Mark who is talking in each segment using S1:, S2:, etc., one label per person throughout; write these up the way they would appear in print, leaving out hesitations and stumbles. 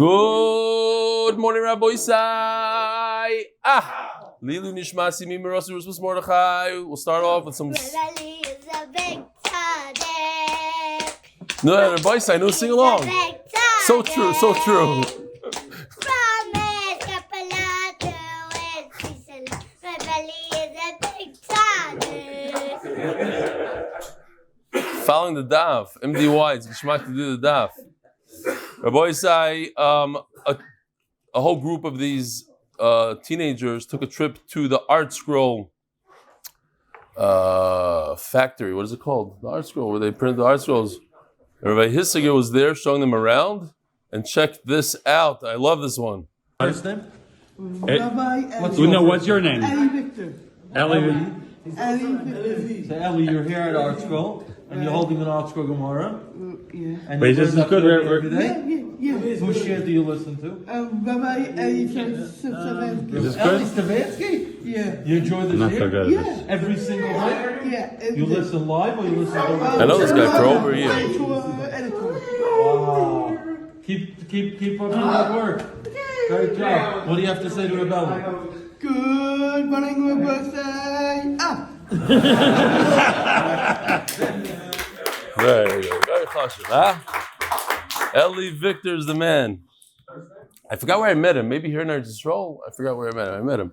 S1: Good morning, Rabbi Isai. Lilu nishmas mi morasi Rusbus Mordechai. We'll start off with some. No, Rabbi Isai, no, sing along. So true, so true. Following the Daf, MDY, it's Gishmak to do the Daf. Rabbi Isai, a whole group of these teenagers took a trip to the Art Scroll factory. What is it called? The Art Scroll, where they print the Art Scrolls. Rabbi Hissiger was there showing them around, and check this out. I love this one.
S2: What's name?
S3: What's your name?
S2: Eli Victor.
S3: Eli.
S2: So Eli, you're here at Art Scroll, and you're holding an Art Scroll Gemara.
S3: Yeah. Wait, this is good.
S2: Yeah. Whose share do you listen to?
S3: Rabbi Eli Stefansky.
S2: Is this good? Eli Stefansky?
S3: Yeah.
S2: You enjoy the
S3: Not
S2: share?
S3: so good.
S2: Yeah. Every single day?
S3: Yeah.
S2: You listen live or you listen to
S1: I know this guy for over a year.
S2: Wow. Keep up your hard work. Great job. What do you have to say to Rebella?
S3: Good morning, birthday.
S1: Very good. Very chashuv, huh? Eli Victor's the man. I forgot where I met him. Maybe here in Yisroel. I forgot where I met him. I met him.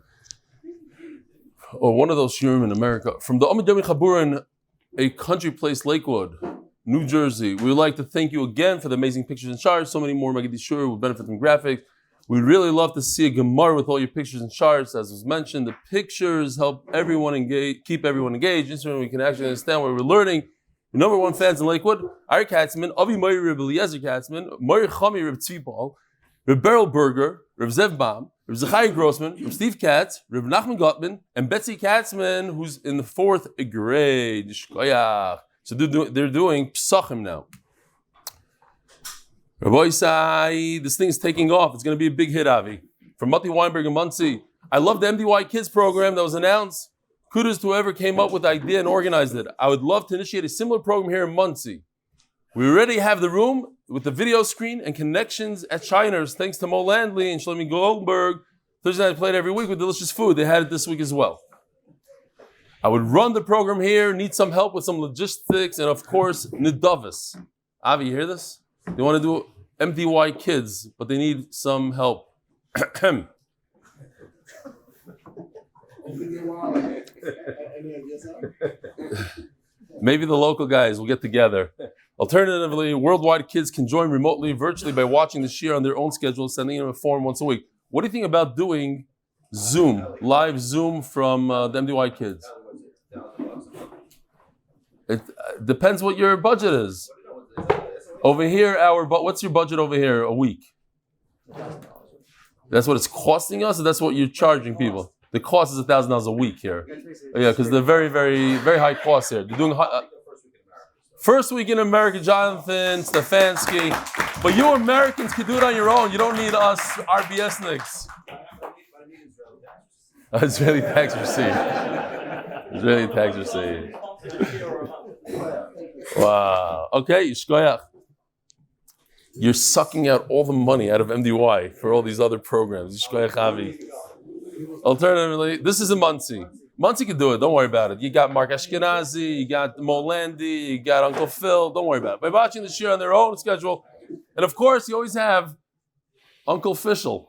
S1: Oh, one of those shiurim in America. From the Amud Beis in a country place, Lakewood, New Jersey. We would like to thank you again for the amazing pictures and charts. So many more Shiur will benefit from graphics. We'd really love to see a Gemara with all your pictures and charts. As was mentioned, the pictures help everyone engage, keep everyone engaged. So we can actually understand what we're learning. The number one fans in Lakewood, Ari Katzman, Avi Meir Reb Eliezer Katzman, Meir Chami Reb Tzvipal, Reb Beryl Berger, Reb Zev Baum, Reb Zechariah Grossman, Reb Steve Katz, Reb Nachman Gottman, and Betsy Katzman, who's in the fourth grade. Chaya. So they're doing Psachim now. Rabbi Isai, this thing is taking off. It's going to be a big hit, Avi. From Mati Weinberg and Motsei. I love the MDY Kids program that was announced. Kudos to whoever came up with the idea and organized it. I would love to initiate a similar program here in Motsei. We already have the room with the video screen and connections at Shiners, thanks to Mo Landley and Shlomi Goldberg. Thursday night played every week with delicious food. They had it this week as well. I would run the program here, need some help with some logistics, and of course, Nidavis. Avi, you hear this? They want to do MDY Kids, but they need some help. Maybe the local guys will get together. Alternatively, worldwide kids can join remotely, virtually, by watching the shiur on their own schedule, sending them a form once a week. What do you think about doing Zoom, live Zoom from the MDY Kids? It depends what your budget is. Over here, what's your budget over here a week? That's what it's costing us, or that's what you're charging people? The cost is $1,000 a week here. Yeah, because they're very, very, very high cost here. They're doing first week in America, Jonathan Stefansky. But you Americans can do it on your own. You don't need us RBSniks. Israeli tax receipt. Israeli tax receipt. Wow. Okay, Yishkoyach. You're sucking out all the money out of MDY for all these other programs. Yishkoyach Avi. Alternatively, this is a Motsei. Motsei can do it. Don't worry about it. You got Mark Ashkenazi, you got Mo Landy, you got Uncle Phil. Don't worry about it. By watching the shiur on their own schedule, and of course, you always have Uncle Fischel.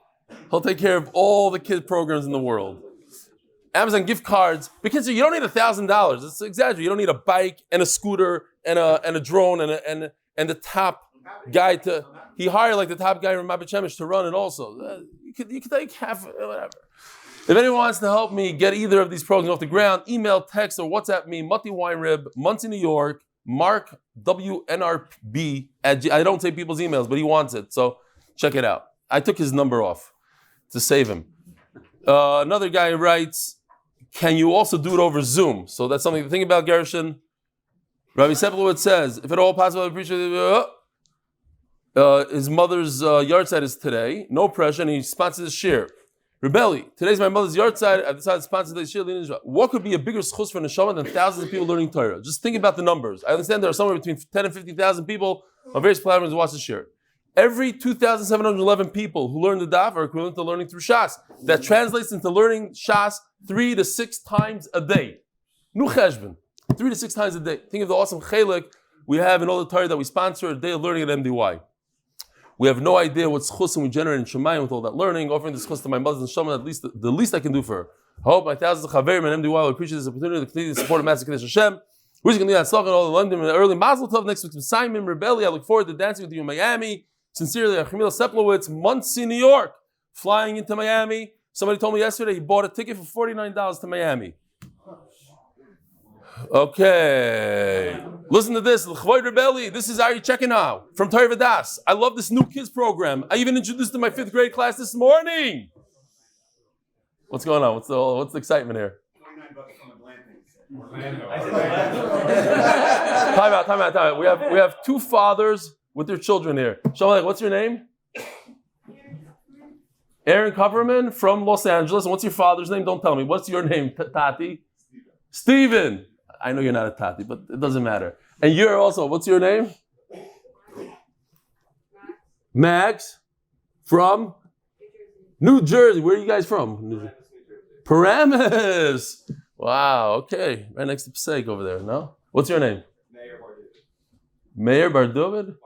S1: He'll take care of all the kid programs in the world. Amazon gift cards. Because you don't need $1,000. It's exaggerated. You don't need a bike and a scooter and a drone and the top guy to. He hired like the top guy from Mabit Shemesh to run it also. You could take half, whatever. If anyone wants to help me get either of these programs off the ground, email, text, or WhatsApp me, Mati Weinrib, Muncie, New York, Mark WNRB. I don't take people's emails, but he wants it, so check it out. I took his number off to save him. Another guy writes, can you also do it over Zoom? So that's something to think about, Gershon. Rabbi Seplowitz says, if at all possible, I appreciate it. His mother's Yartzeit is today. No pressure, and he sponsors the shiur. Rebelli, today's my mother's Yartzeit. I've decided to sponsor the shiur. What could be a bigger schus for neshama than thousands of people learning Torah? Just think about the numbers. I understand there are somewhere between 10 and 50,000 people on various platforms who watch the shiur. Every 2,711 people who learn the daf are equivalent to learning through Shas. That translates into learning Shas 3 to 6 times a day. Nu cheshbon, 3 to 6 times a day. Think of the awesome chelik we have in all the Torah that we sponsor, a day of learning at MDY. We have no idea what schusim we generate in Shemayim with all that learning. Offering this schus to my mother and Shema, at least the least I can do for her. I hope my thousands of chaverim and MDY will appreciate this opportunity to continue to support Master Kiddush Hashem. We're going to do that and all the London in the early Mazel Tov next week with Simon Rebelli. I look forward to dancing with you in Miami. Sincerely, Yerachmiel Seplowitz, Motsei, New York, flying into Miami. Somebody told me yesterday he bought a ticket for $49 to Miami. Okay. Listen to this. L'chvoid Rebelli. This is how you're checking out from Torah V'das. I love this new kids program. I even introduced it to my 5th grade class this morning. What's going on? What's the excitement here? Time out. We have 2 fathers with their children here. Shalom, what's your name? Aaron Kupperman from Los Angeles. And what's your father's name? Don't tell me. What's your name, Tati? Steven. I know you're not a Tati, but it doesn't matter. And you're also, what's your name? Max. From? New Jersey. Where are you guys from? Paramus. Wow, okay. Right next to Passaic over there, no? What's your name? Mayor Bar David?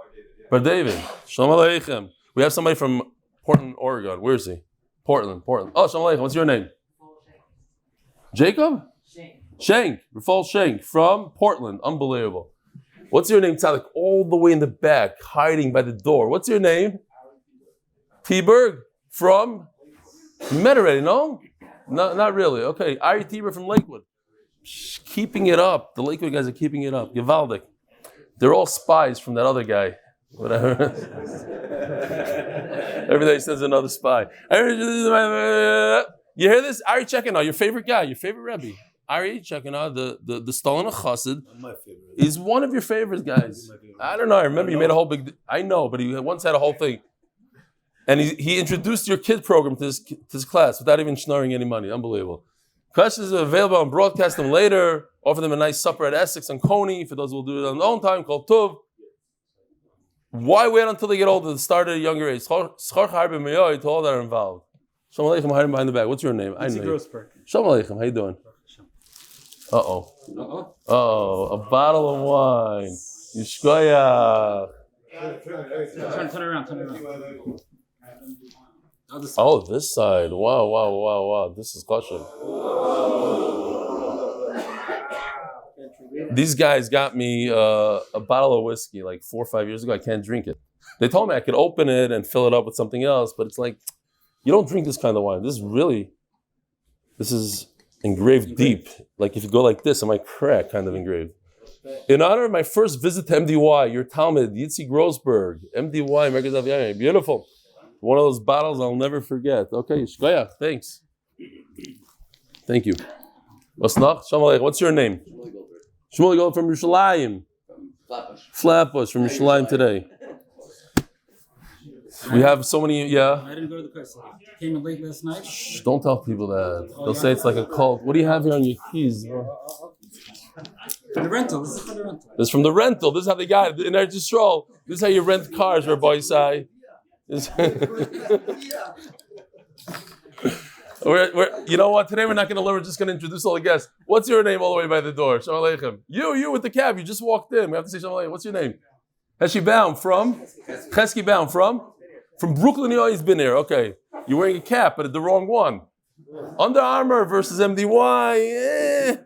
S1: Bar David. Shalom Aleichem. We have somebody from Portland, Oregon. Where is he? Portland. Oh, Shalom Aleichem. What's your name? Jacob? Shank. Rafal Shank from Portland. Unbelievable. What's your name, Tzaddik? All the way in the back, hiding by the door. What's your name? T-Berg from? You met already, no? No, not really. Okay. Ari T-Berg from Lakewood. Keeping it up. The Lakewood guys are keeping it up. Givaldik. They're all spies from that other guy. Whatever. Every day he sends another spy. You hear this? Ari checking out. Your favorite guy, your favorite Rebbe. Ari checking out the Stolen Chassid is one of your favorite guys. I don't know. I remember you made a whole big. I know, but he once had a whole thing, and he introduced your kid program to his class without even schnorring any money. Unbelievable. Questions are available and broadcast them later. Offer them a nice supper at Essex and Coney for those who will do it on their own time. Called Tov. Why wait until they get older to start at a younger age? To all that are involved. Shalom Aleichem, hiding behind the back. What's your name? I know you. Shalom Aleichem, how you doing? Uh-oh, a bottle of wine. Yishkoya.
S4: Turn around.
S1: Oh, this side. Wow. This is kosher. These guys got me a bottle of whiskey like 4 or 5 years ago. I can't drink it. They told me I could open it and fill it up with something else, but it's like, you don't drink this kind of wine. This is engraved deep. Like if you go like this, it might crack, kind of engraved. In honor of my first visit to MDY, your Talmud, Yitzi Grossberg, MDY, Merkez Daf Yomi. Beautiful. One of those bottles I'll never forget. Okay, Shkoyach, thanks. Thank you. What's your name? Shmuel Gold from Yerushalayim. Flatbus from Yerushalayim today. We have so many,
S4: I didn't go to the class. Came in late last night.
S1: Shh, don't tell people that. They'll say it's like a cult. What do you have here on your keys, bro?
S4: From the rental. This is from the rental.
S1: This is from the rental. This is how they got it. In Eretz Yisrael, this is how you rent cars, Rabbi Isai. You know what? Today we're not going to learn. We're just going to introduce all the guests. What's your name all the way by the door? Shalom Aleichem. You with the cab. You just walked in. We have to say Shalom Aleichem. What's your name? Heshi Baum from? Chesky Baum from? From Brooklyn, you always been here. Okay. You're wearing a cap, but the wrong one. Under Armour versus MDY.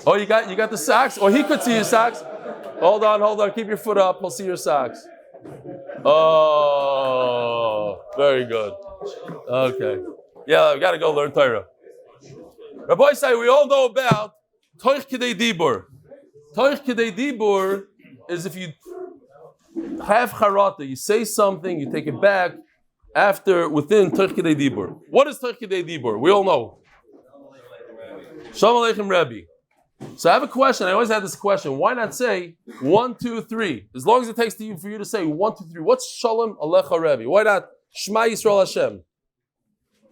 S1: Oh, you got the socks? Oh, he could see your socks. Hold on. Keep your foot up. He'll see your socks. Oh, very good. Okay. Yeah, we got to go learn Torah. Rabbi say we all know about Toich Kidei Dibur. Toich Kidei Dibur is if you have charata, you say something, you take it back within Toich Kidei Dibur. What is Toich Kidei Dibur? We all know. Shalom Aleichem Rebbe. So I have a question. I always have this question. Why not say 1, 2, 3? As long as it takes for you to say 1, 2, 3. What's Shalom Alecha Rebbe? Why not Shema Yisrael Hashem?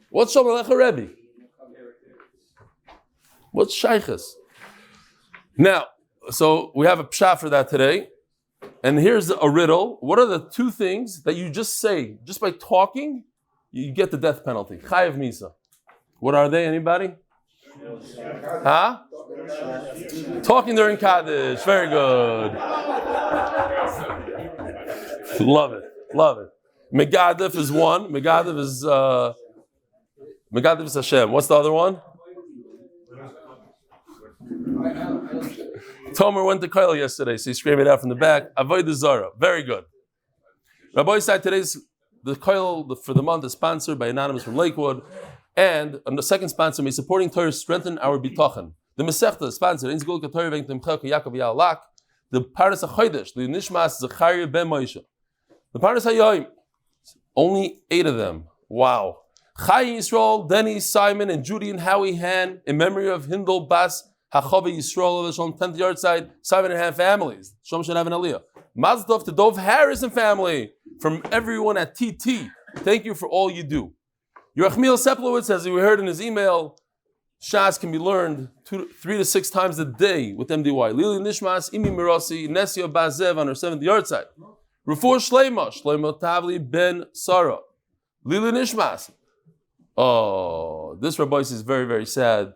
S1: What's Shalom Alecha Rebbe? What's Shaykhis? Now, so we have a pshat for that today. And here's a riddle. What are the two things that you just say, just by talking, you get the death penalty? Chayav Misa. What are they, anybody? Huh? Talking during Kaddish. Very good. Love it. Love it. Megadif is one. Megadif is Hashem. What's the other one? Tomer went to Kyle yesterday, so he screamed it out from the back. Avoid the Zara. Very good. Rabbi said today's the Kyle for the month is sponsored by Anonymous from Lakewood. And on the second sponsor, may supporting Torah strengthen our bitachon. The Masechta is sponsored in Sgul K'Torah V'Eng Tומכיה כיעקב ויעל. The Paras HaChodesh, the nishmas זכריה ben Moshe. The Paras HaYoim, only 8 of them. Wow. Chaya Yisroel, Denny, Simon, and Judy and Howie Hahn in memory of Hindle, Bas, Hachovar, Yisroel, Shalom, 10th Yartzeit, 7.5 families. Shalom should have an aliyah. Mazel Tov to Dov Harris and Family from everyone at TT. Thank you for all you do. Yerachmiel Seplowitz, as we heard in his email, Shas can be learned 3 to 6 times a day with MDY. Lili nishmas, imi morasi, Nesya bazev on her 7th Yartzeit. A Refua Shleima Tavli ben Sarah. Lili nishmas. Oh, this Rabbi is very, very sad.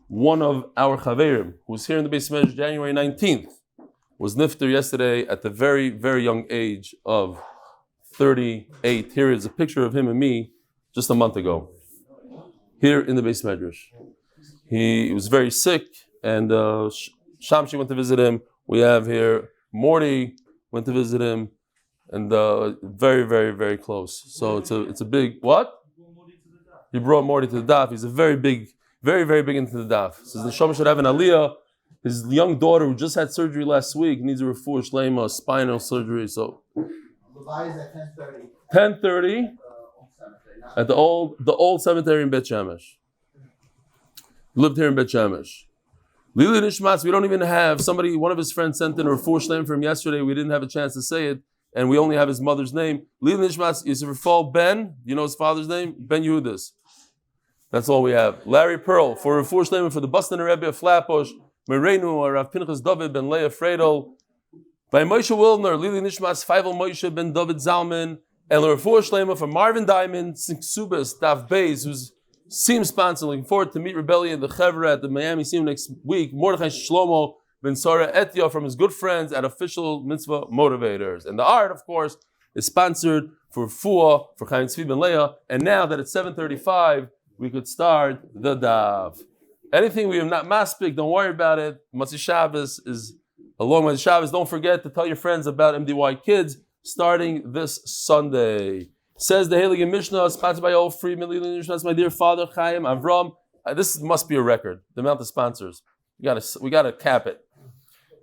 S1: One of our Chaverim, who was here in the Beis Medrash January 19th, was nifter yesterday at the very, very young age of 38. Here is a picture of him and me just a month ago, here in the Beis Medrash. He was very sick, and Shamshi went to visit him. We have here Morty went to visit him, and very, very, very close. So it's a big what? He brought Morty to the Daf. He's a very big, very, very big into the Daf. Says the Neshama should have an aliyah. His young daughter, who just had surgery last week, needs a Refua Shleima, spinal surgery. So 10:30 at the old cemetery in Bet Shemesh. Lived here in Bet Shemesh. Lili Nishmas, we don't even have one of his friends sent in a Refua Shleima for him yesterday. We didn't have a chance to say it, and we only have his mother's name. Lili Nishmas is Refal Ben. You know his father's name? Ben Yehudis. That's all we have. Larry Pearl for Refua Shleima for the Bostoner Rebbe of Flatbus. Mereinu, Rav Pinchas David ben Leah Fredel. By Moshe Wilner, Lili Nishmas, Feivel Moshe ben David Zalman. And Refua Shleima for Marvin Diamond, Subas, Daf Beis, who's Seam sponsor. Looking forward to meet Rebellion, the Chevra at the Miami Seam next week. Mordechai Shlomo ben Sarah Etya from his good friends at Official Mitzvah Motivators. And the art, of course, is sponsored for Refua, for Chaim Tzvi ben Leah. And now that it's 7:35, we could start the Daf. Anything we have not maspik, don't worry about it. Motsei Shabbos is along with Shabbos. Don't forget to tell your friends about MDY Kids starting this Sunday. Says the Heilige Mishnah, sponsored by all free Nishmas, my dear father, Chaim, Avram. This must be a record, the amount of sponsors. We gotta cap it.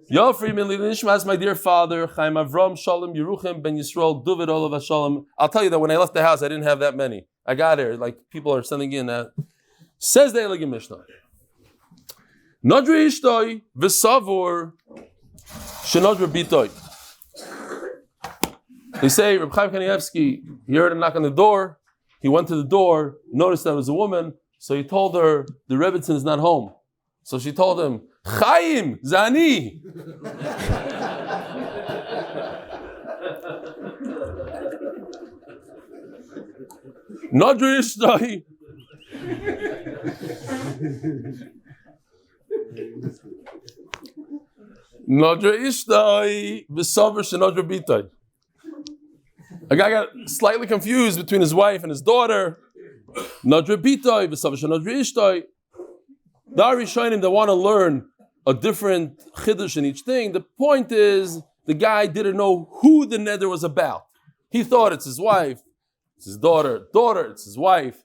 S1: Yo free Nishmas, my dear father, Chaim, Avram, Shalom, Yeruchim, Ben Yisroel, David, Olav, Shalom. I'll tell you that when I left the house, I didn't have that many. I got here, like people are sending in that. Says the Heilige Mishnah. Nadri Ishtoi, V'savor, Shenadra Bitoi. They say, Reb Chaim Kanievsky, he heard a knock on the door. He went to the door, noticed that it was a woman, so he told her, the Rebbitzin is not home. So she told him, Chaim, Zani. Nadri Ishtoi. Nadra Ishtoi, V'savar Shenadra Bitoi. A guy got slightly confused between his wife and his daughter. Nadra Bitoi, V'savar Shenadra Ishtoi. The Arishonim that want to learn a different chiddush in each thing, the point is, the guy didn't know who the neder was about. He thought it's his wife, it's his daughter, it's his wife.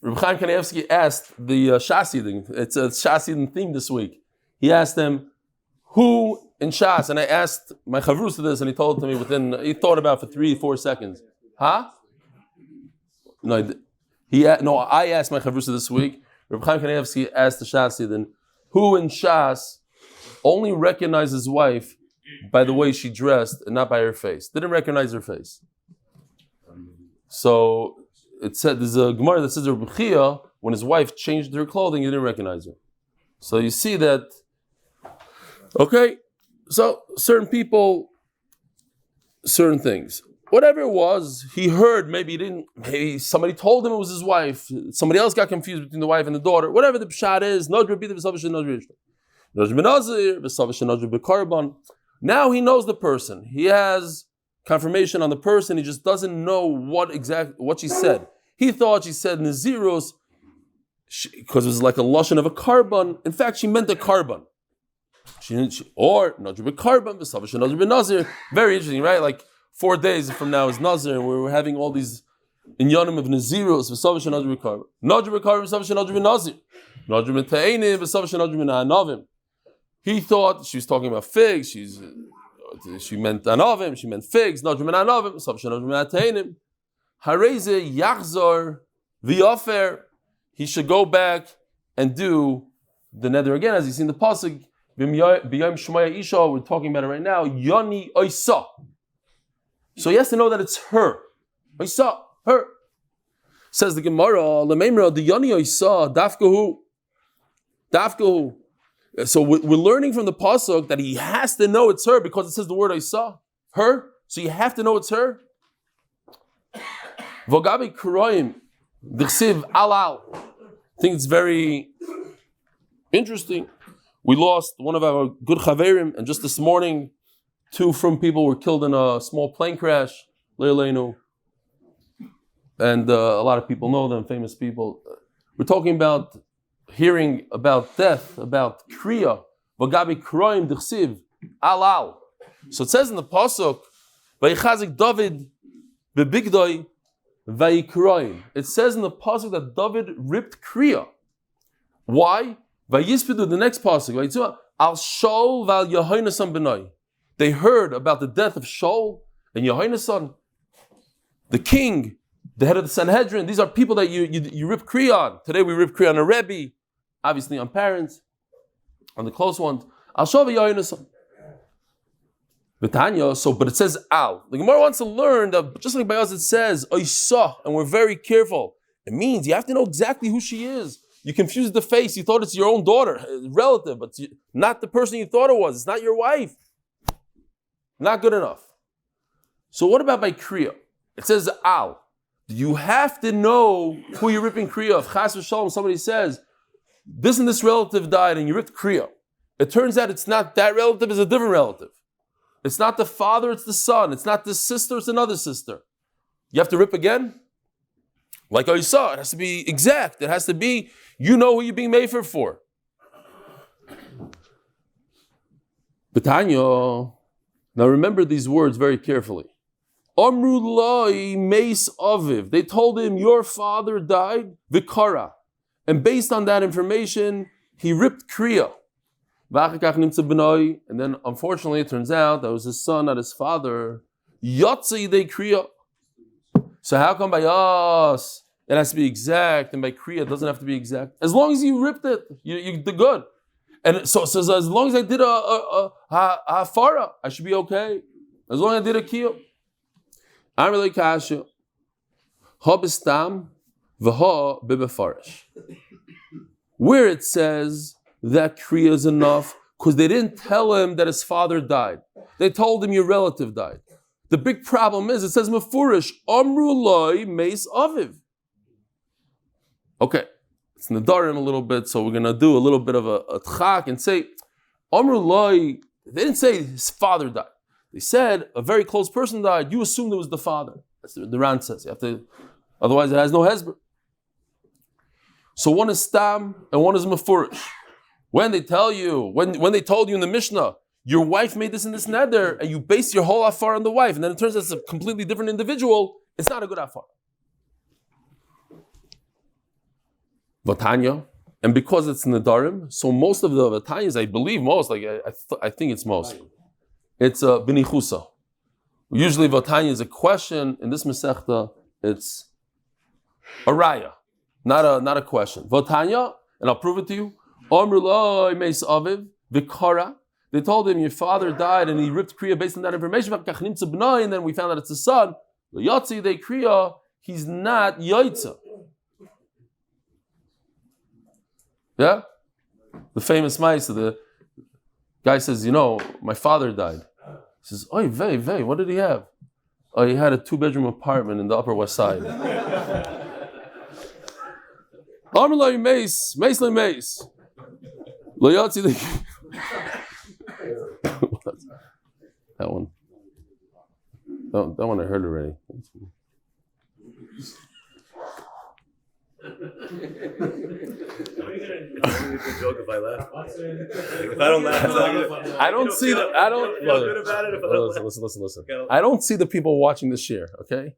S1: Reb Chaim Kanievsky asked the Shasidim, it's a Shasidim theme this week. He asked them, who in Shas, and I asked my chavrus to this, and he told it to me he thought about it for 3-4 seconds. Huh? No, I asked my chavrus this week. Reb Chaim Kanievsky asked the Shasidim, who in Shas only recognized his wife by the way she dressed and not by her face? Didn't recognize her face. So it said, there's a Gemara that says Reb Chia, when his wife changed her clothing, he didn't recognize her. So you see that. Okay, So certain people, certain things. Whatever it was, he heard, maybe somebody told him it was his wife, somebody else got confused between the wife and the daughter, whatever the pshat is, now he knows the person. He has confirmation on the person, he just doesn't know what she said. He thought she said Naziros, because it was like a lashon of a carbon. In fact, she meant a carbon. Or Nadr b'Karban, v'Savash Nadr b'Nazir. Very interesting, right? Like 4 days from now is Nazir, and we're having all these inyanim of Naziros, v'Savash Nadr b'Karban. Nadr b'Karban, v'Savash Nadr b'Nazir. Nadr b'Teinim, v'Savash Nadr b'Na'anavim. He thought she was talking about figs. She meant anavim. She meant figs. Nadr b'Na'anavim, v'Savash Nadr b'Na'teinim. Hareze yachzor v'yofer. He should go back and do the neder again, as you see in the pasuk. We're talking about it right now. Yoni oisa. So he has to know that it's her. Oisa, her. Says the Gemara, Lememra, the Yoni oisa, dafkahu. Dafkahu. So we're learning from the pasuk that he has to know it's her because it says the word oisa, her. So you have to know it's her. Vogabi kuroim, dichsiv alal. I think it's very interesting. We lost one of our good chaverim, and just this morning, 2 from people were killed in a small plane crash. Leilenu. And a lot of people know them, famous people. We're talking about hearing about death, about kriya. V'gabi kroim d'chsiv alal. So it says in the pasuk, Vayichazik David bebigdoi vayikroim. It says in the pasuk that David ripped kriya. Why? Vayispidu, the next pasuk, Al Shaul val Yehonasan benoi. They heard about the death of Shaul and Yehonasan, the king, the head of the Sanhedrin. These are people that you rip kriya on. Today we rip kriya on a Rebbe, obviously on parents, on the close ones. Al Shaul val Yehonasan. But it says Al. The Gemara wants to learn that just like by us it says Oisa, and we're very careful. It means you have to know exactly who she is. You confused the face. You thought it's your own daughter, relative, but it's not the person you thought it was. It's not your wife. Not good enough. So what about by kriya? It says Al. You have to know who you're ripping kriya of. Chas v'shalom, somebody says, this and this relative died and you ripped kriya. It turns out it's not that relative, it's a different relative. It's not the father, it's the son. It's not this sister, it's another sister. You have to rip again? Like I saw, it has to be exact. It has to be, you know who you're being made for. Betanya, now remember these words very carefully. Amru Loi Meis Aviv. They told him, your father died, Vikara. And based on that information, he ripped kriya. And then unfortunately it turns out that was his son, not his father. Yartzeit they kriya. So how come by us it has to be exact and by kriya it doesn't have to be exact? As long as you ripped it, you did good. And so as long as I did a hafara, I should be okay. As long as I did a kiyum. I'm really kasha. Ha bistam v'ha b'befarish. Where it says that kriya is enough, because they didn't tell him that his father died. They told him your relative died. The big problem is, it says mefurish, amru loi meis aviv. Okay, it's Nedarim a little bit, so we're going to do a little bit of a tchak and say, amru loi, they didn't say his father died. They said a very close person died. You assumed it was the father. That's the Ran says. You have to, otherwise it has no hezber. So one is stam and one is mefurish. When they tell you, when they told you in the Mishnah, your wife made this and this neder, and you base your whole afar on the wife, and then it turns out it's a completely different individual, it's not a good afar. Vatanya, and because it's Nedarim, so most of the Vatanyas, I believe most, like I think it's most, it's b'nichusa. Usually Vatanya is a question. In this Masechta, it's a raya, not a question. Vatanya, and I'll prove it to you. Amrullah meis aviv v'kara. They told him your father died and he ripped kriya based on that information. And then we found out it's his son. Yahrtzeit they kriya. He's not yaitza. Yeah, the famous ma'aseh. Guy says, my father died. He says, oy, vey, what did he have? Oh, he had a 2-bedroom apartment in the Upper West Side. Amalai Mace. Loyatzi the that one. That one I heard already.
S5: Joke if I laugh. If I don't laugh,
S1: I don't see the. I don't. Listen. I don't see the people watching this year. Okay,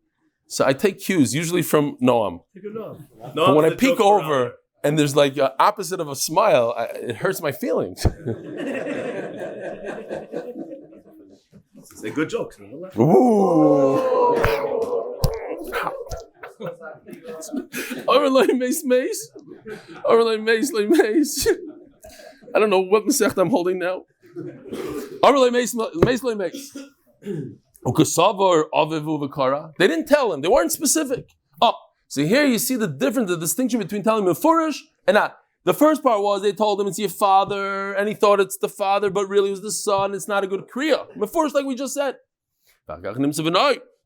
S1: so I take cues usually from Noam. But when I peek over and there's like opposite of a smile, it hurts my feelings.
S5: Say good jokes.
S1: Ooh. Overlay mace. I don't know what Masech I'm holding now. Overlay mace. They didn't tell him. They weren't specific. Oh, so here you see the difference, the distinction between telling mefurish and not. The first part was they told him it's your father, and he thought it's the father, but really it was the son. It's not a good kriya. Mefurish, like we just said. But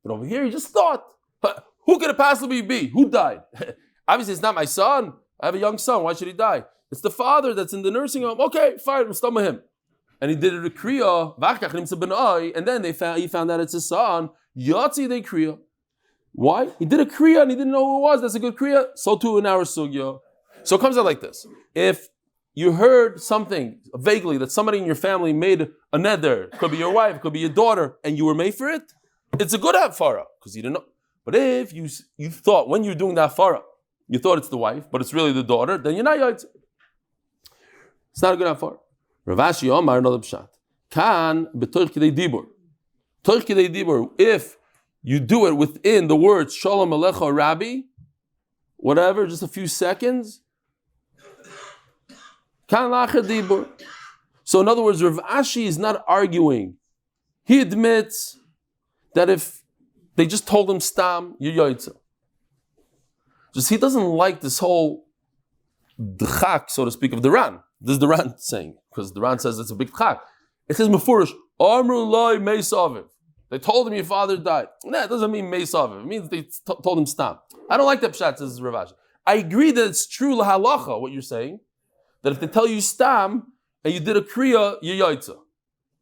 S1: over here, he just thought. Who could it possibly be? Who died? Obviously, it's not my son. I have a young son. Why should he die? It's the father that's in the nursing home. Okay, fine, we'll stomach him. And he did it a kriya. And then he found out it's his son. Yartzeit they kriya. Why? He did a kriya and he didn't know who it was. That's a good kriya. So too in our sugya. So it comes out like this. If you heard something vaguely that somebody in your family made a neder, could be your wife, could be your daughter, and you were made for it, it's a good hafara because you didn't know. But if you thought when you're doing that hafara, you thought it's the wife, but it's really the daughter, then you're not Yartzeit. It's not a good hafara. Rav Ashi Omar another pshat. Kan b'torch kidei dibur. Torch kidei dibur. If you do it within the words Shalom Alecha Rabbi, whatever, just a few seconds. Kan lacha dibur. So in other words, Rav Ashi is not arguing. He admits that if they just told him stam, you're Yartzeit. Just he doesn't like this whole d'chak, so to speak, of the Ran. This is the Ran saying, because the Ran says it's a big d'chak. It says mefurish, Amru loy meisaviv. They told him your father died. Nah, it doesn't mean meisaviv. It means they told him stam. I don't like that pshat, says Rav Ashi. I agree that it's true lahalacha, what you're saying, that if they tell you stam and you did a kriya, you're Yartzeit.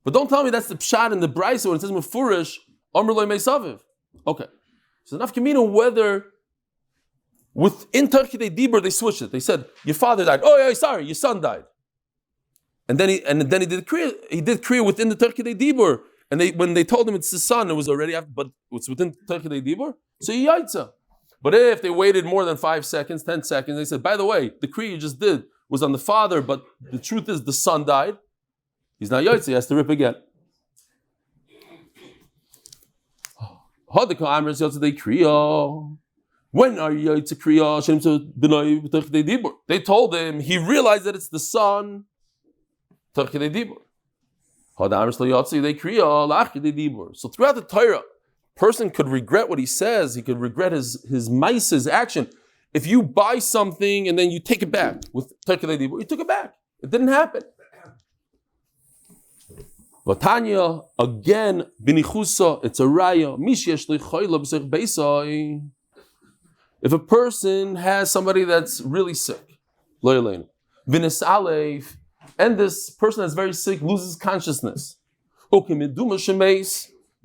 S1: But don't tell me that's the pshat in the brayso when it says mefurish, Amru loy meisaviv. Okay. So enough kamina whether within Turkey Dibur they switched it. They said, your father died. Oh yeah, sorry, your son died. And then he did kriya within the Turkey Dibur. And when they told him it's his son, it was already after, but it's within Turkey Dibur. So he Yartzeit. But if they waited more than 5 seconds, 10 seconds, they said, by the way, the kriya you just did was on the father, but the truth is the son died. He's not Yartzeit, he has to rip again. When are you Yartzeit kriya? They told him, he realized that it's the son. So throughout the Torah, person could regret what he says, he could regret his maisa, his action. If you buy something and then you take it back, with you took it back. It didn't happen. Vatanya, again, binichusa, it's a raya. If a person has somebody that's really sick, vinis alef, and this person that's very sick loses consciousness. You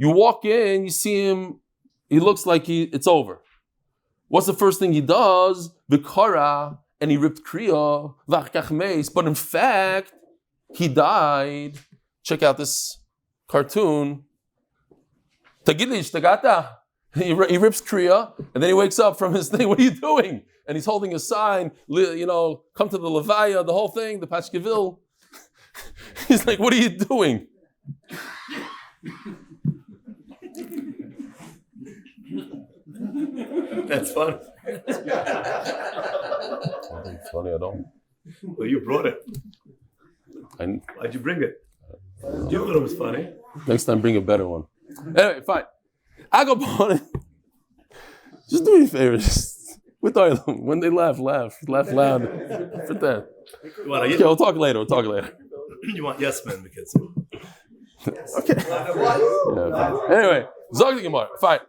S1: walk in, you see him, he looks like it's over. What's the first thing he does? Vikara, and he ripped kriya, but in fact, he died. Check out this cartoon. He rips kriya, and then he wakes up from his thing. What are you doing? And he's holding a sign, come to the Levaya, the whole thing, the Pashkeville. He's like, what are you doing?
S5: That's funny.
S1: It's funny at all.
S5: Well, you brought it. Why'd you bring it? You thought it was funny.
S1: Next time, bring a better one. Anyway, fine. I go on it. Just do me a favor. With when they laugh loud. For that. Okay, we'll talk later.
S5: You want yes men because.
S1: Okay. Yeah, anyway, Zog the Gemara. Fine.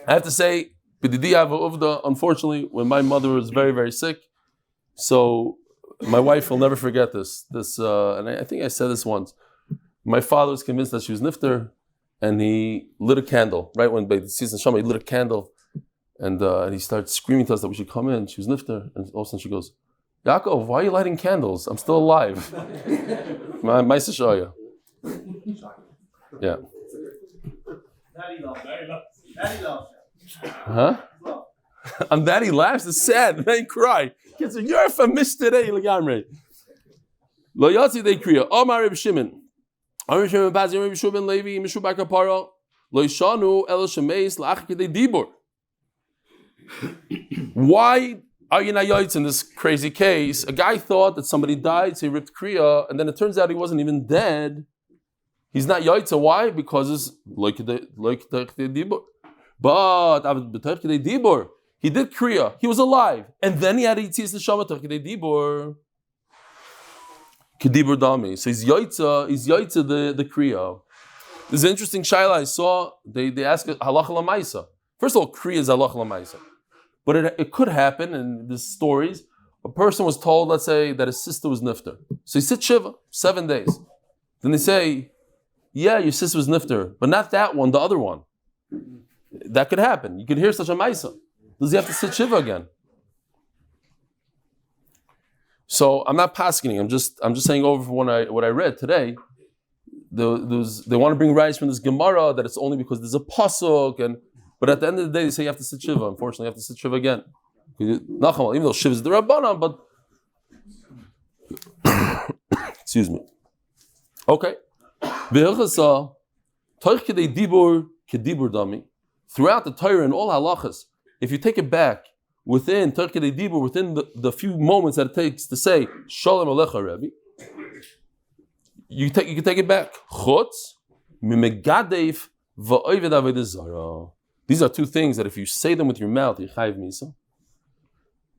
S1: I have to say, unfortunately, when my mother was very, very sick, so my wife will never forget this. And I think I said this once. My father was convinced that she was nifter, and he lit a candle. Right when the season Shama, he lit a candle, and he started screaming to us that we should come in. She was nifter, and all of a sudden she goes, Yaakov, why are you lighting candles? I'm still alive. My Shaya. Yeah.
S3: Daddy love.
S1: Huh? And daddy laughs, it's sad, and then cry. Kids say, you're a today, Lagamre. Lo Yartzeit they kriya. Omar Reb Shimon. Amar Reb Shimon Baz Reb Shimon Levi Mishu Bakapara. Lo Yishanu El Shemeis La'ach Kedei Dibur. Why are you not Yartzeit in this crazy case? A guy thought that somebody died, so he ripped kriya, and then it turns out he wasn't even dead. He's not Yartzeit. Why? Because it's like the Dibur. But he did kriya. He was alive, and then he had Yitzis Neshama Tachkidei Dibur. Kedibur Dami. So he's Yaitza the kriya. There's an interesting shaila I saw. They ask halacha lamaisa. First of all, kriya is halacha lamaisa, but it could happen in the stories. A person was told, let's say, that his sister was nifter. So he sits shiva 7 days. Then they say, yeah, your sister was nifter, but not that one, the other one. That could happen. You could hear such a maisa. Does he have to sit shiva again? So I'm not paskening. I'm just saying over from what I read today. They want to bring rights from this Gemara that it's only because there's a pasuk, but at the end of the day they say you have to sit shiva. Unfortunately, you have to sit shiva again. Even though shiva is the rabbanan, but excuse me. Okay. Throughout the Torah and all halachas, if you take it back within Tachkidei Dibur, within the few moments that it takes to say Shalom Alecha Rebbe, you can take it back. Chutz mimegadeif va'oived avodah zara. These are two things that if you say them with your mouth, you chayiv misa.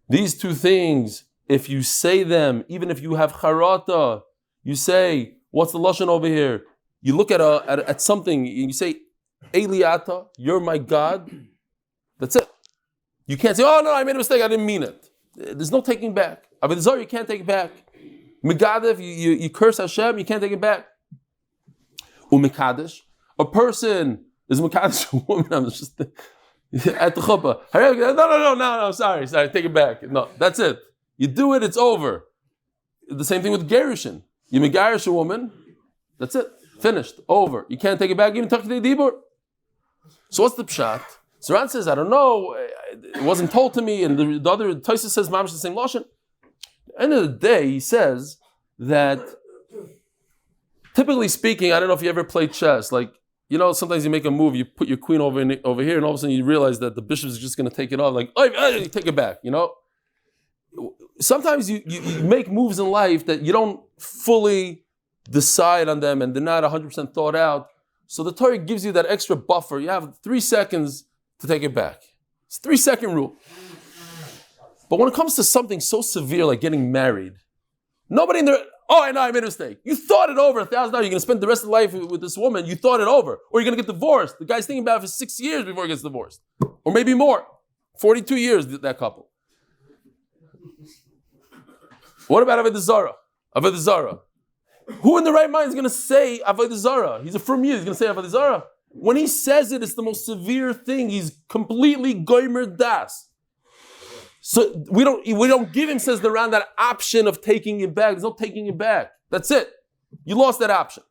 S1: These two things, if you say them, even if you have charata, you say, what's the lashon over here? You look at something and you say, Eliata, you're my God. That's it. You can't say, oh no, I made a mistake, I didn't mean it. There's no taking back. Avodah Zarah, you can't take it back. Megadev, you curse Hashem, you can't take it back. Umekadesh, a person is Mekadesh, a woman, I'm just at the chuppah. No, sorry, take it back. No, that's it. You do it, it's over. The same thing with Gerushin. You megarish a woman, that's it. Finished, over. You can't take it back, even Tachkidei Dibur. So what's the pshat? So Ran says, I don't know, it wasn't told to me, and the other Tosfos says mamish the same lashon. At the end of the day, he says that typically speaking, I don't know if you ever played chess, like, you know, sometimes you make a move, you put your queen over here, and all of a sudden you realize that the bishop is just going to take it off, like, you take it back, you know? Sometimes you make moves in life that you don't fully decide on them, and they're not 100% thought out. So the Torah gives you that extra buffer. You have 3 seconds to take it back. It's a 3-second rule. But when it comes to something so severe like getting married, nobody in there, I know I made a mistake. You thought it over $1,000. You're going to spend the rest of life with this woman. You thought it over. Or you're going to get divorced. The guy's thinking about it for 6 years before he gets divorced. Or maybe more. 42 years, that couple. What about Avodah Zarah? Avodah Zarah. Who in the right mind is going to say Avodah Zarah? He's a from you. He's going to say Avodah Zarah. When he says it, it's the most severe thing. He's completely goymer das. So we don't give him, says the Ran, that option of taking it back. There's no taking it back. That's it. You lost that option.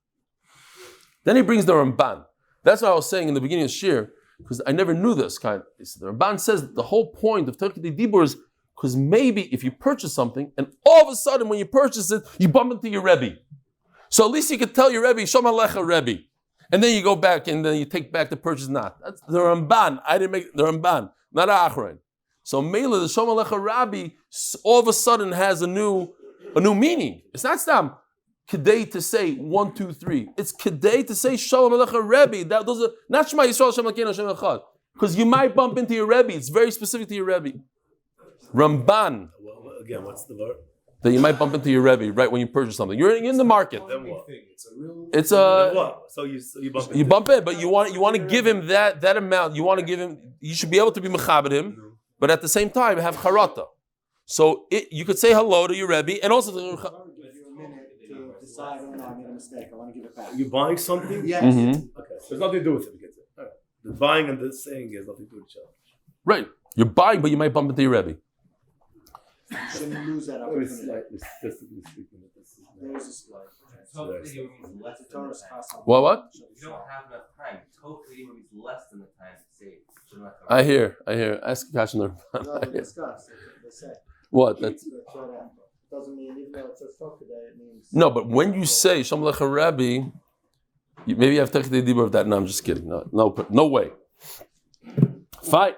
S1: Then he brings the Ramban. That's what I was saying in the beginning of Shiur, because I never knew this kind. The Ramban says that the whole point of Tachkidei Dibur is because maybe if you purchase something and all of a sudden when you purchase it, you bump into your Rebbe. So at least you could tell your Rebbe, Shalom Alecha Rebbe. And then you go back and then you take back the purchase not. That's the Ramban. I didn't make the Ramban, not Achron. So Mela, the Shalom Alecha Rabbi, all of a sudden has a new meaning. It's not Stam Kedei to say 1, 2, 3. It's Kedei to say Shalom Alecha Rebbe. Those are not Shema Yisroel Shem Elokeinu Shem Echad. Because you might bump into your Rebbe. It's very specific to your Rebbe. Ramban.
S5: Well, again, what's the word?
S1: that you might bump into your Rebbe right when you purchase something. You're in the market.
S5: Then what?
S1: It's
S5: Then what? So you bump
S1: you bump it, but you want to give him that amount. You want to give him. You should be able to be mechaber him, but at the same time have charata. So you could say hello to your Rebbe and also.
S6: Decide, oh no, I made a mistake. I want to give it back.
S5: Are you buying something?
S6: Yes.
S1: Mm-hmm.
S5: Okay. So there's nothing to do with it. All right. The buying and the saying has nothing to do with each other.
S1: Right. You're buying, but you might bump into your Rebbe.
S6: You shouldn't lose that
S5: Only
S6: opportunity.
S5: slightly, statistically speaking.
S6: There's a slight.
S1: What?
S7: You don't have enough time. Totally means less than the time to save.
S1: I hear. Ask Kashner.
S6: No, they discuss. They say.
S1: What? That's
S6: right after. Doesn't mean, even though it says talk today, it means.
S1: no, but when you say Shalom Aleichem Rebbe, maybe you have technical dibur of that. No, I'm just kidding. No way. Fine.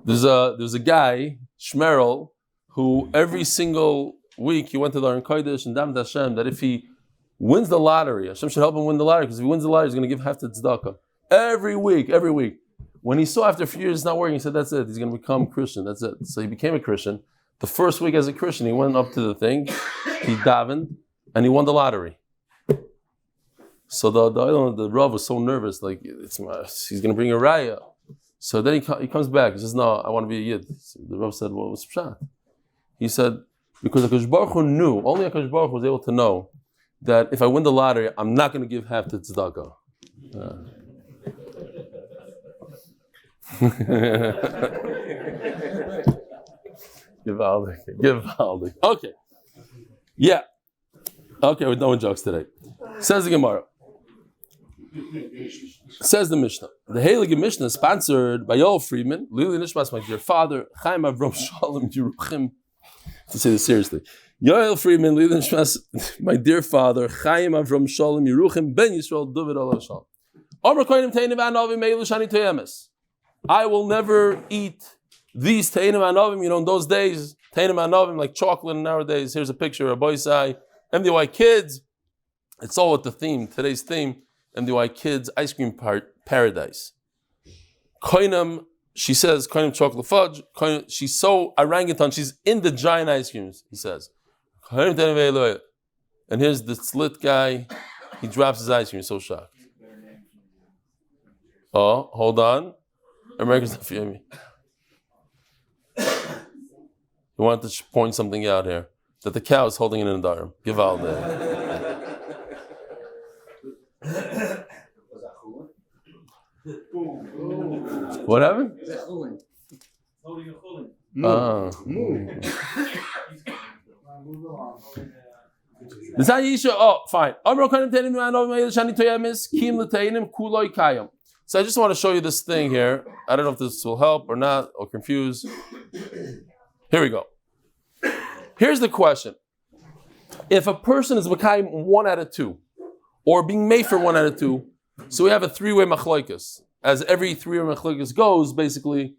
S1: There's a guy, Shmerel, who every single week he went to the Aron Kodesh and Damed Hashem that if he wins the lottery, Hashem should help him win the lottery because if he wins the lottery, he's going to give half to tzedakah. Every week. When he saw after a few years it's not working, he said, that's it. He's going to become Christian. That's it. So he became a Christian. The first week as a Christian, he went up to the thing, he davened, and he won the lottery. So the Rav was so nervous, like he's going to bring a raya. So then he comes back. He says, no, I want to be a Yid. The Rav said, well, what's pshat? He said, because HaKadosh Baruch Hu knew, only HaKadosh Baruch Hu was able to know that if I win the lottery, I'm not going to give half to tzedakah. Give Okay. Yeah. Okay, we're done with jokes today. Says the Gemara. Says the Mishnah. The Heilige Mishnah is sponsored by Yoel Friedman, Lili Nishmas, my dear father, Chaim Avram Shalom Yeruchim. To say this seriously. Yoel Friedman, Lili Nishmas, my dear father, Chaim Avram Shalom Yeruchim, Ben Yisroel, David Allah Shalom. I will never eat these Teinim Anovim. You know, in those days, Teinim Anovim, like chocolate nowadays. Here's a picture of Boisai. MDY Kids. It's all with the theme, today's theme. MDY Kids, ice cream paradise. Koinam, she says, Koinam chocolate fudge. Koinam, she's so orangutan, she's in the giant ice creams, he says. And here's the slit guy. He drops his ice cream, he's so shocked. Oh, hold on. America's Daf Yomi. He wanted to point something out here. That the cow is holding it in a Nedarim. Gival What happened? Oh, fine. So I just want to show you this thing here. I don't know if this will help or not, or confuse. Here we go. Here's the question. If a person is Mekayim 1 out of 2, or being made for 1 out of 2, so we have a 3-way machlokes. As every 3-way machlokes goes, basically,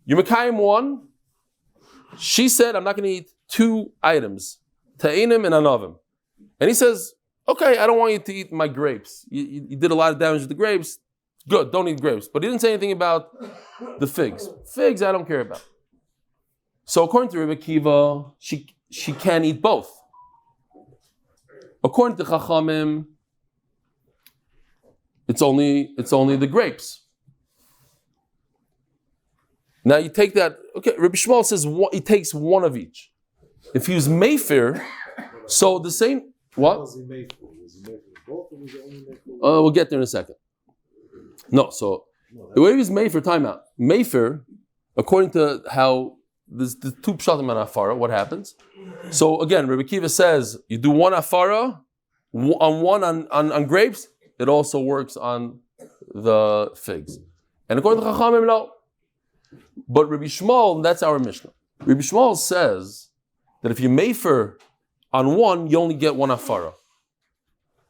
S1: you're Mekayim 1. She said, I'm not going to eat 2 items, Ta'inim and Anavim. And he says, okay, I don't want you to eat my grapes. You did a lot of damage with the grapes. Good, don't eat grapes. But he didn't say anything about the figs. Figs, I don't care about. So according to Rebbe Kiva, she can't eat both. According to Chachamim, it's only the grapes. Now you take that. Okay, Rebbe Shmuel says he takes 1 of each. If he was Mayfair, so the same. What?
S8: Was he made for? Was he made for both, or was he only made for?
S1: We'll get there in a second. No, so the way he was made for timeout. Mayfair, according to how there's the 2 pshatim on afara, what happens? So again, Rebbe Kiva says you do 1 afara on 1 on grapes. It also works on the figs. And according to Chachamim, no. But Rebbe Shmuel, that's our Mishnah. Rebbe Shmuel says that if you mayfer on 1, you only get 1 afara.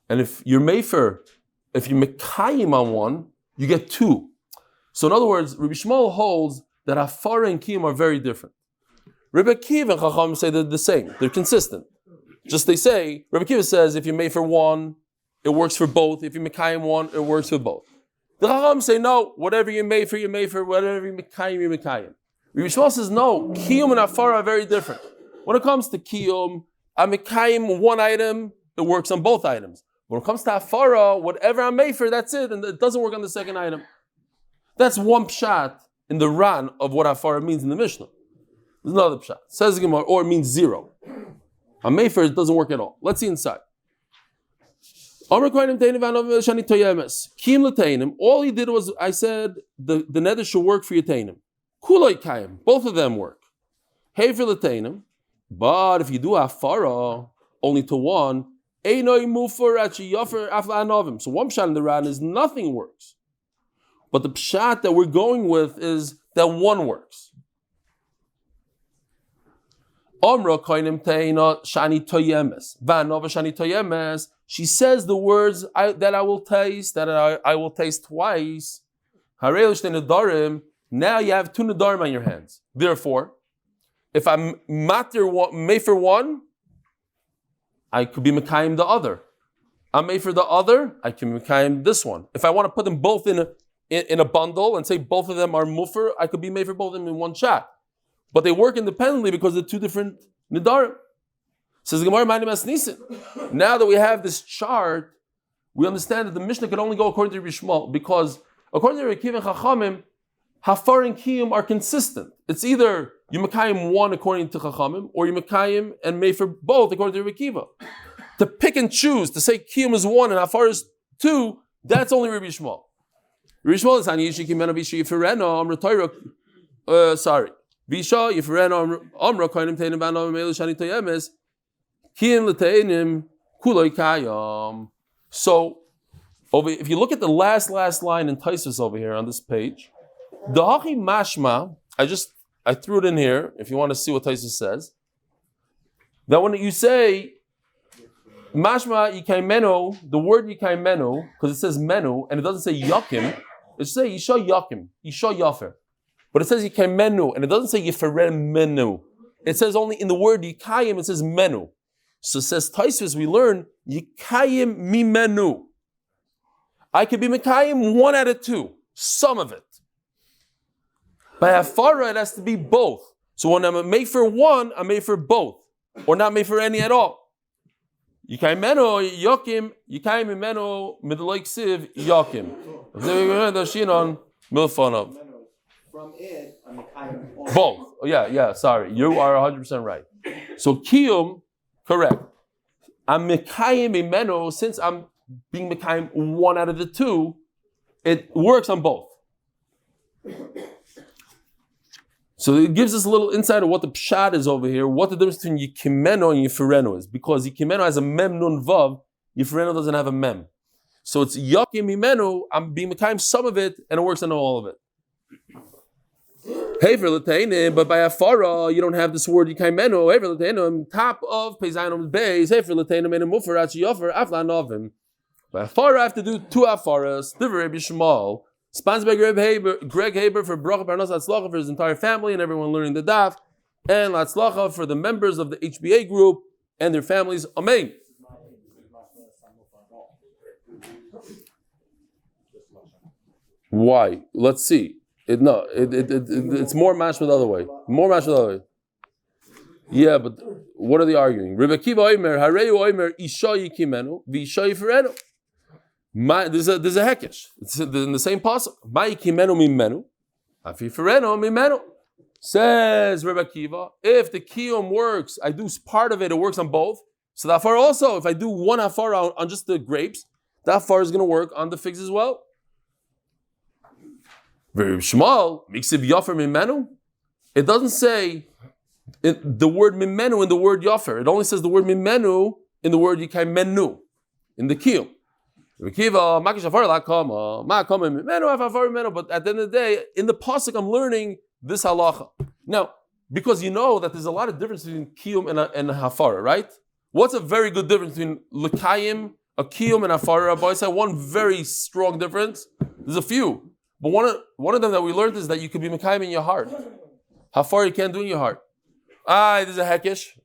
S1: And if you mekayim on 1, you get 2. So in other words, Rebbe Shmuel holds that afara and kiyum are very different. Rebbe Kiva and Chacham say they're the same. They're consistent. Just they say, Rebbe Kiva says if you made for 1, it works for both. If you mekayim 1, it works for both. The Chacham say no, whatever you made for, whatever you mekayim, you mekayim. Rabbi Yishmael says, no, kiyum and hafara are very different. When it comes to kiyum, I'm mekayim one item, it works on both items. When it comes to hafara, whatever I'm made for, that's it, and it doesn't work on the second item. That's one pshat in the ran of what hafara means in the Mishnah. There's another pshat. Says the Gemara, or it means zero. I'm made for it doesn't work at all. Let's see inside. All he did was, I said, the neder should work for your tainim. Kuloi kayim, both of them work. Hey for the tainim, but if you do hafara only to one, einoi mufer achi yofer afla anovim. So one pshat in the ran is nothing works. But the pshat that we're going with is that one works. Omra koinim teina shani toyemes, vanova shani toyemes. She says the words that I will taste, that I will taste twice. Nedarim. Now you have 2 nedarim on your hands. Therefore, if I'm made for one, I could be mekayim the other. I'm made for the other, I can mekayim this one. If I want to put them both in a bundle and say both of them are mufer, I could be made for both of them in one shot. But they work independently because they're 2 different nedarim. Says the Gemara, now that we have this chart, we understand that the Mishnah can only go according to Rabbi Yishmael, because according to Rabbi Akiva and Chachamim, hafar and kiyum are consistent. It's either you mekayim one according to Chachamim, or you mekayim and made for both according to Rabbi Akiva. To pick and choose, to say kiyum is 1 and hafar is 2, that's only Rabbi Yishmael. Rabbi Yishmael is Hani Yishikimena Visha Yifereno Amra Torah. Sorry, Visha Yifereno Amra Koinim Teinim Banom Melu Shani Toyemes. So, if you look at the last line in Taisus over here on this page, the Hachi Mashma, I threw it in here if you want to see what Taisus says. That when you say Mashma Yikaimeno, the word Yikaimeno, because it says menu and it doesn't say Yakim, it says Yisha Yakim, Yisha Yafer. But it says Yikaimenu and it doesn't say Yiferen Menu. It says only in the word Yikayim, it says Menu. So says Taisus, we learn Yikayim mimenu. I could be Mekayim 1 out of 2, some of it. By hafara, it has to be both. So when I'm made for one, I'm made for both, or not made for any at all. Yikayim menu yakim, Yikayim mimenu midloik siv yakim.
S6: From it, I'm Mekayim.
S1: Both. Yeah. Sorry, you are 100% right. So kiyum. Correct. I'm mekayim imenu, since I'm being mekayim 1 out of the 2, it works on both. So it gives us a little insight of what the pshat is over here, what the difference between yikimeno and yifereno is. Because yikimeno has a mem nun vav, yifereno doesn't have a mem. So it's yakim imenu, I'm being mekayim some of it, and it works on all of it. Hey for l'teinim, but by hafara you don't have this word yikaimenu. Hey for l'teinim on top of Amud Beis. Hey for l'teinim and a mufer achi yofer afla novim. By hafara I have to do 2 hafaras. Divrei Rabbi Yishmael, sponsored by Greg Haber for bracha parnas latzlacha for his entire family and everyone learning the daf, and latzlacha for the members of the HBA group and their families. Amen. Why? Let's see. It's more mashma the other way. More mashma the other way. Yeah, but what are they arguing? Rebbe Akiva oimer, hareu oimer, isha yikimenu, v'isha yiferenu. There's a hekesh. It's in the same pasuk. Ma yikimenu mimenu, afi yiferenu mimenu. Says Rebbe Akiva, if the kiyum works, I do part of it, it works on both. So the hafar also, if I do 1 hafar on just the grapes, that hafar is going to work on the figs as well. Very small, miksiv yofer mimenu. It doesn't say the word mimenu in the word yofer. It only says the word mimenu in the word yikaimenu, in the kiyum. But at the end of the day, in the pasuk, I'm learning this halacha. Now, because you know that there's a lot of difference between kiyum and hafara, right? What's a very good difference between l'kayim, a kiyum, and hafara? But I say one very strong difference. There's a few. But one of them that we learned is that you could be mekayim in your heart. Hafar you can't do in your heart. There's a hekesh.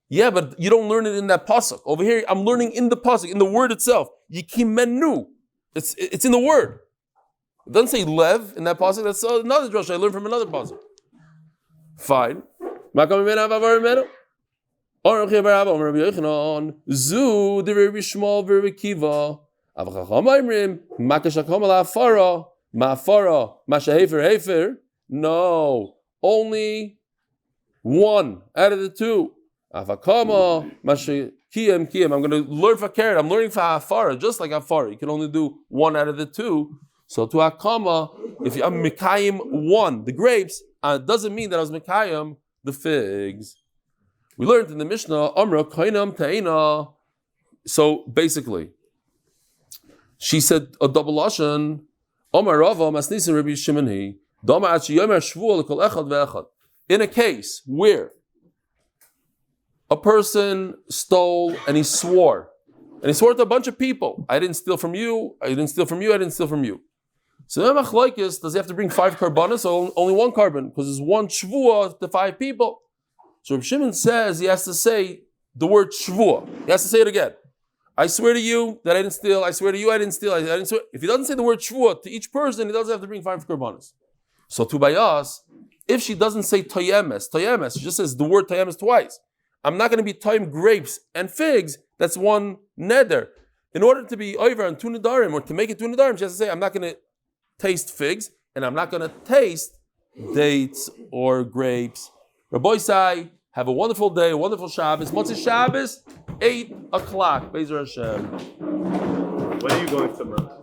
S1: Yeah, but you don't learn it in that pasuk. Over here, I'm learning in the pasuk, in the word itself. Yikimenu. It's in the word. It doesn't say lev in that pasuk. That's another drush I learned from another pasuk. Fine. Makom mimena avavar mimena. Or Rabbi Yochanan, Zu the Rabbi Shmuel Rabbi Kiva. Avachacham Imrim Makashakam ala Afara Ma'afara Mashahefer Hefer. No, only one out of the two. Avakama Mashakiyam Kiyam. I'm going to learn for Karen. I'm learning for Afara, just like Afara. You can only do one out of the two. So to Akama, if I'm Mikayim one, the grapes, it doesn't mean that I was Mikayim the figs. We learned in the Mishnah, Amra Kainam Ta'ina. So basically, she said a double lashon. Amar Rava Masnisin Rabbi Shimon Hi. Dama Achi Yomer Shvuah L'Kol Echad Ve'Echad. In a case where a person stole and he swore to a bunch of people, I didn't steal from you, I didn't steal from you, I didn't steal from you. So does he have to bring 5 karbanos or only 1 carbon? Because there's 1 shvuah to 5 people. So Reb Shimon says he has to say the word shvuah. He has to say it again. I swear to you that I didn't steal. I swear to you I didn't steal. I didn't swear. If he doesn't say the word shvuah to each person, he doesn't have to bring 5 karbanos. So to Bayas, if she doesn't say toyemes, she just says the word toyemes twice. I'm not going to be toyem grapes and figs. That's 1 neder. In order to be over on 2 nedarim, or to make it 2 nedarim, she has to say I'm not going to taste figs and I'm not going to taste dates or grapes. Rabbi Sai, have a wonderful day, a wonderful Shabbos. Motsei Shabbos, 8 o'clock. Bezer Hashem.
S5: When are you going somewhere?